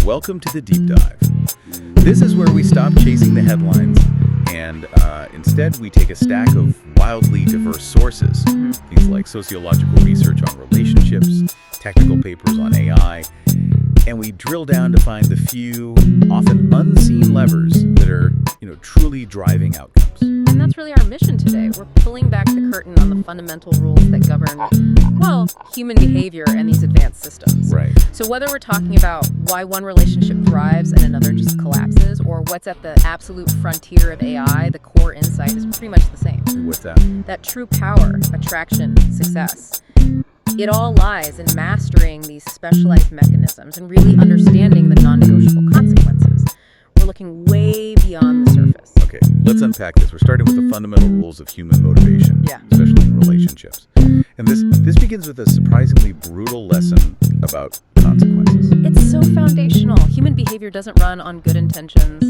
Welcome to the Deep Dive. This is where we stop chasing the headlines and instead we take a stack of wildly diverse sources, things like sociological research on relationships, technical papers on AI, and we drill down to find the few, often unseen levers that are, truly driving outcomes. And that's really our mission today. We're pulling back the curtain on the fundamental rules that govern, human behavior and these advanced systems. Right. So whether we're talking about why one relationship thrives and another just collapses, or what's at the absolute frontier of AI, the core insight is pretty much the same. What's that? That true power, attraction, success. It all lies in mastering these specialized mechanisms and really understanding the non-negotiable consequences. We're looking way beyond the surface. Okay, let's unpack this. We're starting with the fundamental rules of human motivation, Yeah. especially in relationships. And this begins with a surprisingly brutal lesson about consequences. It's so foundational. Human behavior doesn't run on good intentions,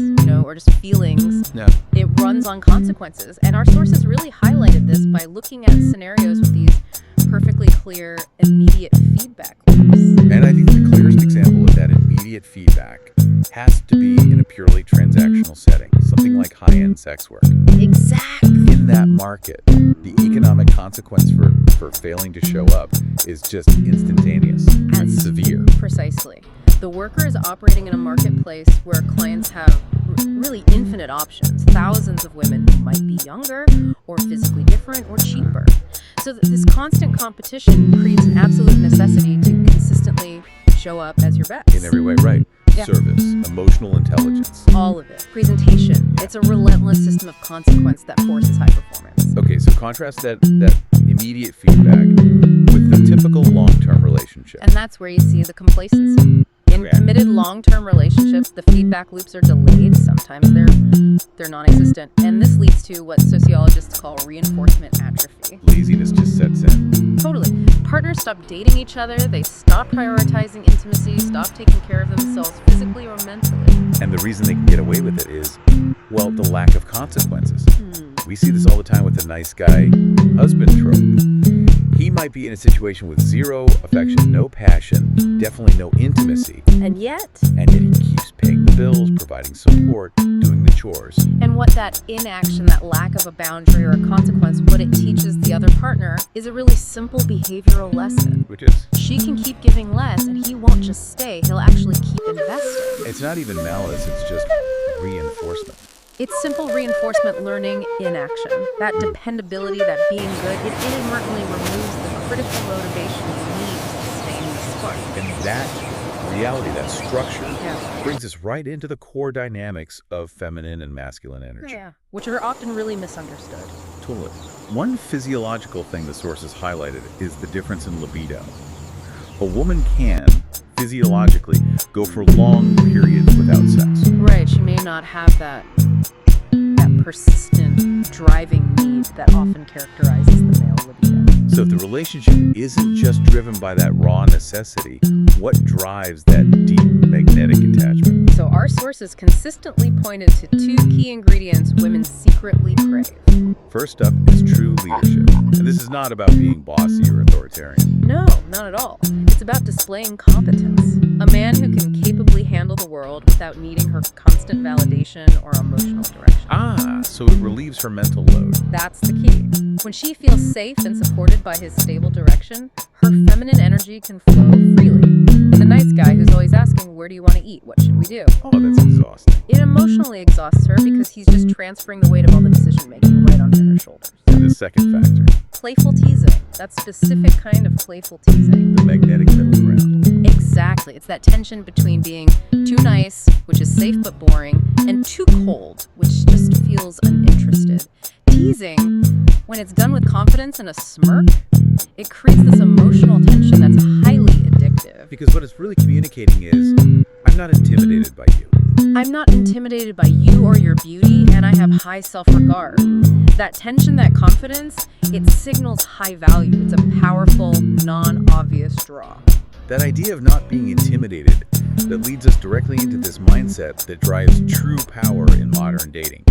or just feelings. Yeah. It runs on consequences. And our sources really highlighted this by looking at scenarios with these perfectly clear, immediate feedback loops. And I think the clearest example of that immediate feedback has to be in a purely transactional setting, something like high-end sex work. Exactly. In that market, the economic consequence for failing to show up is just instantaneous and severe. Precisely. The worker is operating in a marketplace where clients have really infinite options. Thousands of women who might be younger or physically different or cheaper. So this constant competition creates an absolute necessity to consistently show up as your best. In every way, right. Yeah. Service, emotional intelligence. All of it. Presentation. It's a relentless system of consequence that forces high performance. Okay, so contrast that immediate feedback with the typical long-term relationship. And that's where you see the complacency. In committed long-term relationships, the feedback loops are delayed. Sometimes they're non-existent. And this leads to what sociologists call reinforcement atrophy. Laziness just sets in. Totally. Partners stop dating each other. They stop prioritizing intimacy, stop taking care of themselves physically or mentally. And the reason they can get away with it is, the lack of consequences. We see this all the time with the nice guy husband trope. He might be in a situation with zero affection, no passion, definitely no intimacy. And yet he keeps paying the bills, providing support, doing the chores. And what that inaction, that lack of a boundary or a consequence, what it teaches the other partner is a really simple behavioral lesson. Which is? She can keep giving less and he won't just stay, he'll actually keep investing. It's not even malice, it's just reinforcement. It's simple reinforcement learning in action. That dependability, that being good, it inadvertently removes the critical motivation you need to sustain the spark. And that reality, that structure, brings us right into the core dynamics of feminine and masculine energy. Yeah, which are often really misunderstood. Totally. One physiological thing the sources highlighted is the difference in libido. A woman can, physiologically, go for long periods without sex. Right, she may not have that persistent, driving need that often characterizes the male libido. So if the relationship isn't just driven by that raw necessity, what drives that deep magnetic attachment? So our sources consistently pointed to two key ingredients women secretly crave. First up is true leadership. And this is not about being bossy or authoritarian. No, not at all. It's about displaying competence. A man who can capably handle the world without needing her constant validation or emotional direction. So it relieves her mental load. That's the key. When she feels safe and supported by his stable direction, her feminine energy can flow freely. The nice guy who's always asking, where do you want to eat? What should we do? Oh, that's exhausting. It emotionally exhausts her because he's just transferring the weight of all the decision-making right onto her shoulders. And the second factor, Playful teasing. That specific kind of playful teasing. the magnetic middle ground. Exactly. It's that tension between being too nice, which is safe but boring, and too cold, which just feels uninterested. Teasing, when it's done with confidence and a smirk, it creates this emotional tension that's highly addictive. Because what it's really communicating is, I'm not intimidated by you. I'm not intimidated by you or your beauty, and I have high self-regard. That tension, that confidence, it signals high value. It's a powerful, non-obvious draw. That idea of not being intimidated that leads us directly into this mindset that drives true power in modern dating.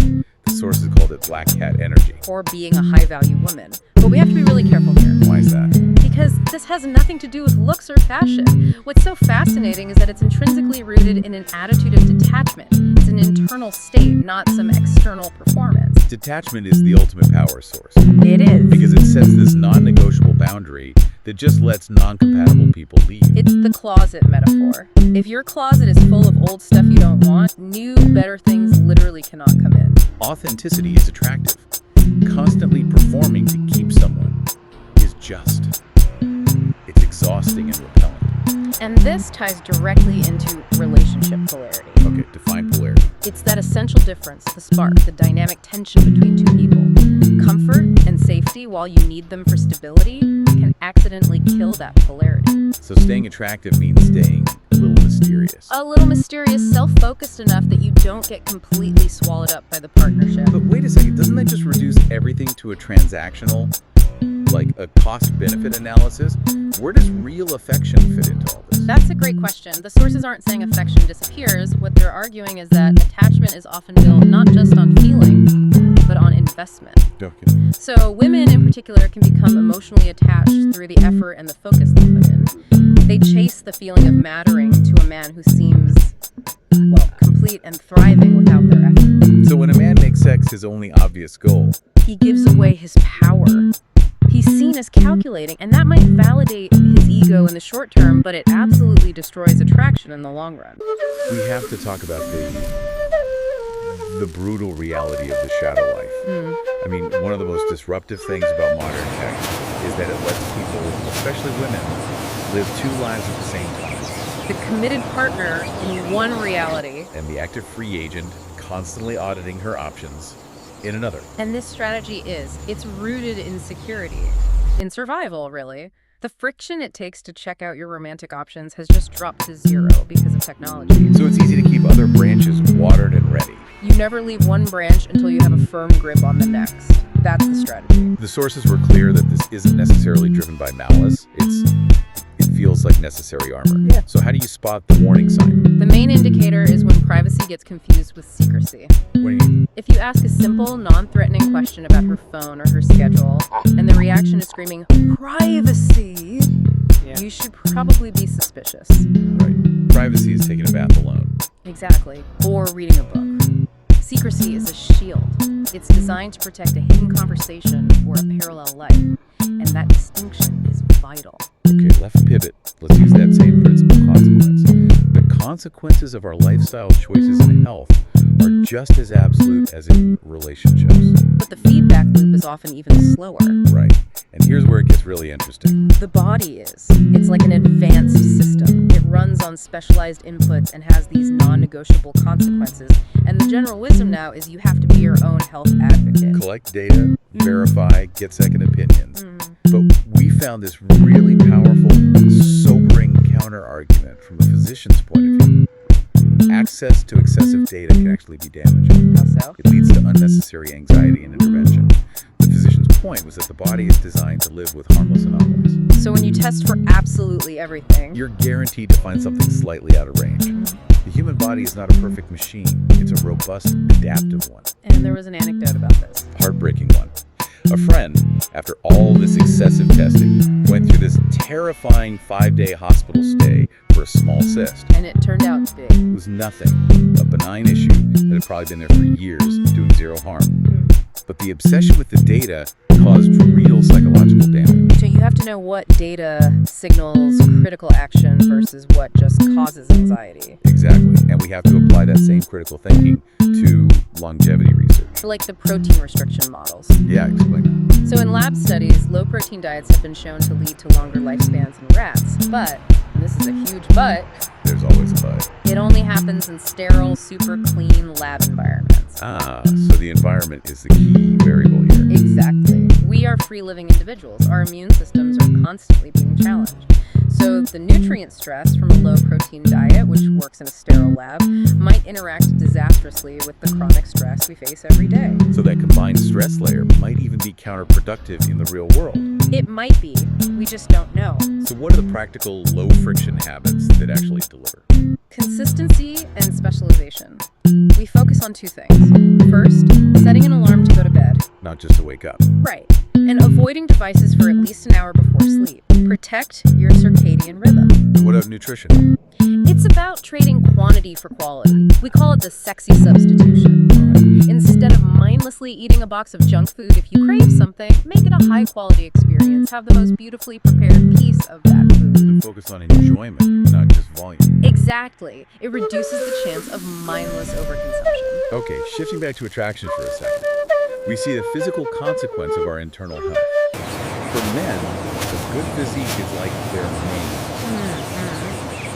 The sources called it black cat energy. Or being a high-value woman. But we have to be really careful here. Why is that? because this has nothing to do with looks or fashion. What's so fascinating is that it's intrinsically rooted in an attitude of detachment. It's an internal state, not some external performance. Detachment is the ultimate power source. It is. Because it sets this non-negotiable boundary that just lets non-compatible people leave. It's the closet metaphor. If your closet is full of old stuff you don't want, new, better things literally cannot come in. Authenticity is attractive. Constantly performing to keep someone is just. It's exhausting and repellent. And this ties directly into relationship polarity. Okay, define polarity. It's that essential difference, the spark, the dynamic tension between two people. Comfort and safety, while you need them for stability, can accidentally kill that polarity. So staying attractive means staying a little mysterious. A little mysterious, self-focused enough that you don't get completely swallowed up by the partnership. But wait a second, doesn't that just reduce everything to a transactional, like a cost-benefit analysis? Where does real affection fit into all this? That's a great question. The sources aren't saying affection disappears. What they're arguing is that attachment is often built not just on feeling, but on investment. Okay. So women in particular can become emotionally attached through the effort and the focus they put in. They chase the feeling of mattering to a man who seems, well, complete and thriving without their effort. So when a man makes sex his only obvious goal, He gives away his power. He's seen as calculating, and that might validate his ego in the short term, but it absolutely destroys attraction in the long run. we have to talk about the brutal reality of the shadow life. I mean, one of the most disruptive things about modern tech is that it lets people, especially women, live two lives at the same time. The committed partner in one reality, And the active free agent constantly auditing her options in another. and this strategy it's rooted in security, in survival, really. The friction it takes to check out your romantic options has just dropped to zero because of technology. So it's easy to keep other branches watered and ready. You never leave one branch until you have a firm grip on the next. That's the strategy. The sources were clear that this isn't necessarily driven by malice. It feels like necessary armor. Yeah. So how do you spot the warning sign? The main indicator is when privacy gets confused with secrecy. What do you mean? If you ask a simple, non-threatening question about her phone or her schedule, and the reaction is screaming, privacy, you should probably be suspicious. Right. Privacy is taking a bath alone. Exactly. Or reading a book. Secrecy is a shield. It's designed to protect a hidden conversation or a parallel life. And that distinction is vital. Okay, left pivot. Let's use that same principle consequence. The consequences of our lifestyle choices and health are just as absolute as in relationships. But the feedback loop is often even slower. Right. And here's where it gets really interesting. The body is. It's like an advanced system. It runs on specialized inputs and has these non-negotiable consequences. And the general wisdom now is you have to be your own health advocate. Collect data, verify, get second opinions. But we found this really powerful, sobering counter-argument from a physician's point of view. Access to excessive data can actually be damaging. How so? It leads to unnecessary anxiety and intervention. The physician's point was that the body is designed to live with harmless anomalies. So when you test for absolutely everything, You're guaranteed to find something slightly out of range. The human body is not a perfect machine. It's a robust, adaptive one. and there was an anecdote about this. Heartbreaking one. A friend, after all this excessive testing, went through this terrifying 5-day hospital stay for a small cyst. And it turned out big. It was nothing, a benign issue that had probably been there for years, doing zero harm. But the obsession with the data caused real psychological damage. So you have to know what data signals critical action versus what just causes anxiety. Exactly, and we have to apply that same critical thinking to longevity research. Like the protein restriction models. Yeah, explain that. So in lab studies, low-protein diets have been shown to lead to longer lifespans in rats. But, and this is a huge but, There's always a but. it only happens in sterile, super clean lab environments. So the environment is the key variable here. Exactly. We are free-living individuals. Our immune systems are constantly being challenged. So the nutrient stress from a low-protein diet, which works in a sterile lab, might interact disastrously with the chronic stress we face every day. So that combined stress layer might even be counterproductive in the real world. It might be. We just don't know. So what are the practical low-friction habits that actually deliver? Consistency and specialization. We focus on two things. First, setting an alarm to go to bed. Not just to wake up. Right. And avoiding devices for at least an hour before sleep. Protect your circadian rhythm. And what about nutrition? It's about trading quantity for quality. We call it the sexy substitution. Instead of mindlessly eating a box of junk food, if you crave something, make it a high-quality experience. Have the most beautifully prepared piece of that food. And focus on enjoyment, not just volume. Exactly. It reduces the chance of mindless overconsumption. Okay, shifting back to attraction for a second. We see the physical consequence of our internal health. For men, a good physique is like their name.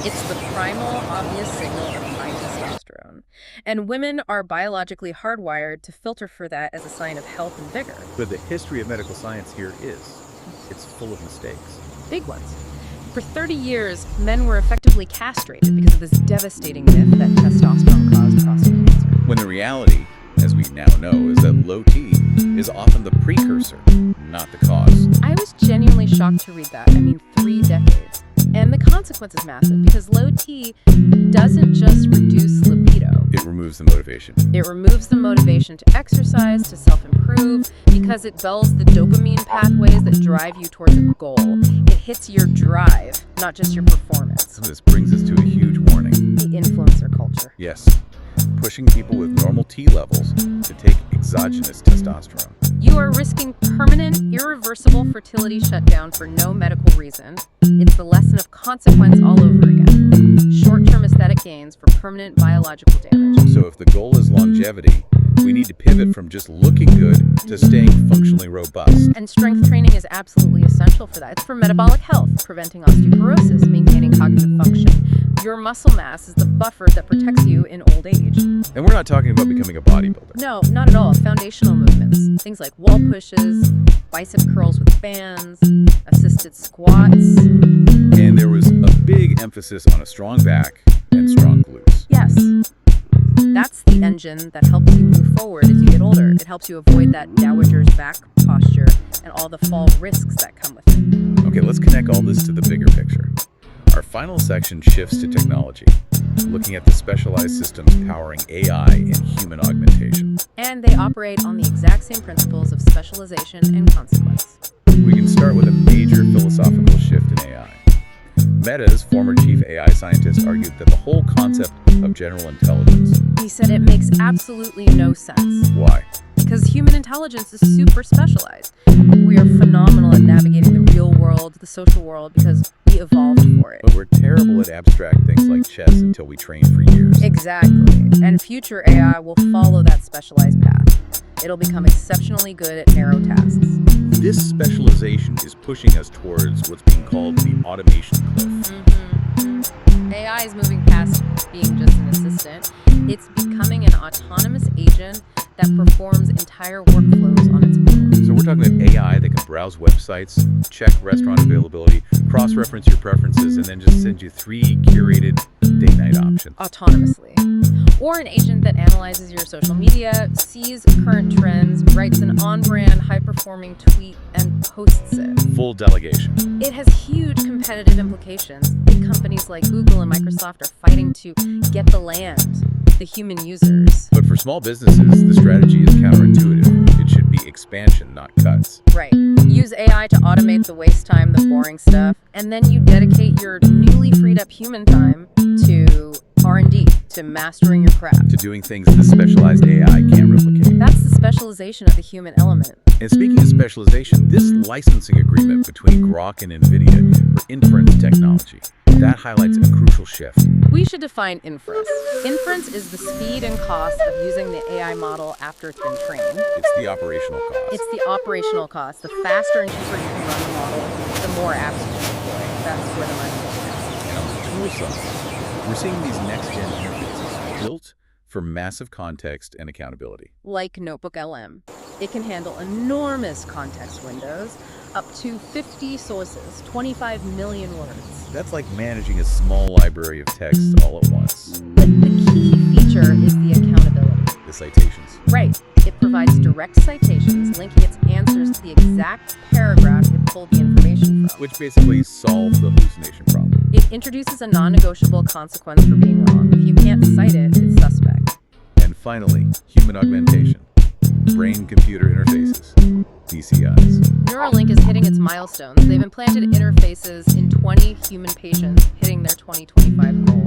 It's the primal, obvious signal of high testosterone. And women are biologically hardwired to filter for that as a sign of health and vigor. But the history of medical science here it's full of mistakes. Big ones. For 30 years, men were effectively castrated because of this devastating myth that testosterone caused prostate cancer. When the reality, as we now know, is that low T is often the precursor, not the cause. I was genuinely shocked to read that. 3 decades. And the consequence is massive because low T doesn't just reduce libido. It removes the motivation. It removes the motivation to exercise, to self-improve, because it dulls the dopamine pathways that drive you towards a goal. It hits your drive, not just your performance. This brings us to a huge warning. The influencer culture. Yes, pushing people with normal T levels to take exogenous testosterone. You are risking permanent, irreversible fertility shutdown for no medical reason. It's the lesson of consequence all over again. Short-term aesthetic gains for permanent biological damage. So if the goal is longevity, we need to pivot from just looking good to staying functionally robust. And strength training is absolutely essential for that. It's for metabolic health, preventing osteoporosis, maintaining cognitive function. Your muscle mass is the buffer that protects you in old age. And we're not talking about becoming a bodybuilder. No, not at all. Foundational movements. Things like wall pushes, bicep curls with bands, assisted squats. And there was a big emphasis on a strong back and strong glutes. Yes. That's the engine that helps you move forward as you get older. It helps you avoid that dowager's back posture and all the fall risks that come with it. Okay, let's connect all this to the bigger picture. Our final section shifts to technology, looking at the specialized systems powering AI and human augmentation. And they operate on the exact same principles of specialization and consequence. We can start with a major philosophical shift in AI. Meta's former chief AI scientist argued that the whole concept of general intelligence. He said it makes absolutely no sense. Why? Because human intelligence is super specialized. We are phenomenal at navigating the real world, the social world, because we evolved for it. But we're terrible at abstract things like chess until we train for years. Exactly. And future AI will follow that specialized path. It'll become exceptionally good at narrow tasks. This specialization is pushing us towards what's being called the automation cliff. AI is moving past being just an assistant. It's becoming an autonomous agent that performs entire workflows on its own. So we're talking about AI that can browse websites, check restaurant availability, cross-reference your preferences, and then just send you 3 curated day-night options. Autonomously. Or an agent that analyzes your social media, sees current trends, writes an on-brand, high-performing tweet, and posts it. Full delegation. It has huge competitive implications. Big companies like Google and Microsoft are fighting to get the land, the human users. But for small businesses, the strategy is counterintuitive. It should be expansion, not cuts. Right. Use AI to automate the waste time, the boring stuff, and then you dedicate your newly freed up human time to R&D, to mastering your craft. To doing things the specialized AI can't replicate. That's the specialization of the human element. And speaking of specialization, this licensing agreement between Grok and NVIDIA for inference technology, that highlights a crucial shift. We should define inference. Inference is the speed and cost of using the AI model after it's been trained. It's the operational cost. It's the operational cost. The faster and cheaper you can run the model, the more apps you can deploy. That's where the money is. And on the tool side, we're seeing these next-gen interfaces built for massive context and accountability. Like NotebookLM. It can handle enormous context windows, up to 50 sources, 25 million words. That's like managing a small library of text all at once. But the key feature is the accountability. The citations. Right. It provides direct citations, linking its answers to the exact paragraph it pulled the information from. Which basically solves the hallucination problem. It introduces a non-negotiable consequence for being wrong. If you can't cite it, it's suspect. And finally, human augmentation. Brain-computer interfaces. BCIs. Neuralink is hitting its milestones. They've implanted interfaces in 20 human patients, hitting their 2025 goal.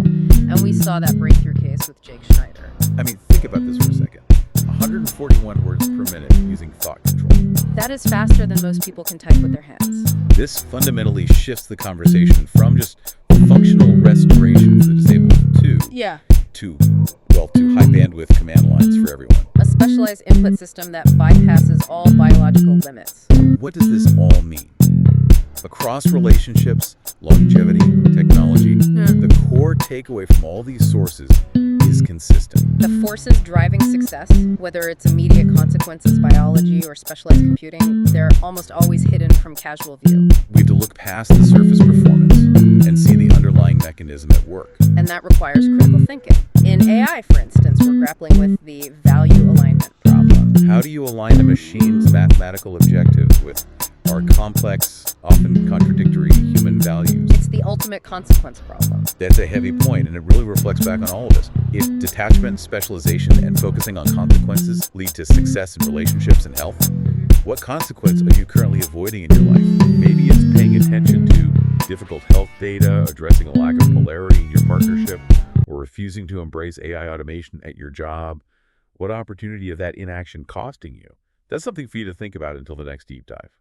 And we saw that breakthrough case with Jake Schneider. I mean, think about this for a second. 141 words per minute using thought control. That is faster than most people can type with their hands. This fundamentally shifts the conversation from just functional restoration for the disabled to high bandwidth command lines for everyone. A specialized input system that bypasses all biological limits. What does this all mean? Across relationships, longevity, technology, the core takeaway from all these sources is consistent. The forces driving success, whether it's immediate consequences, biology, or specialized computing, they're almost always hidden from casual view. We have to look past the surface performance and see the underlying mechanism at work. And that requires critical thinking. In AI, for instance, we're grappling with the value alignment problem. How do you align a machine's mathematical objectives with our complex, often contradictory human values? It's the ultimate consequence problem. That's a heavy point, and it really reflects back on all of us. If detachment, specialization, and focusing on consequences lead to success in relationships and health, what consequence are you currently avoiding in your life? Maybe it's paying attention to difficult health data, addressing a lack of polarity in your partnership, or refusing to embrace AI automation at your job. What opportunity of that inaction costing you? That's something for you to think about until the next deep dive.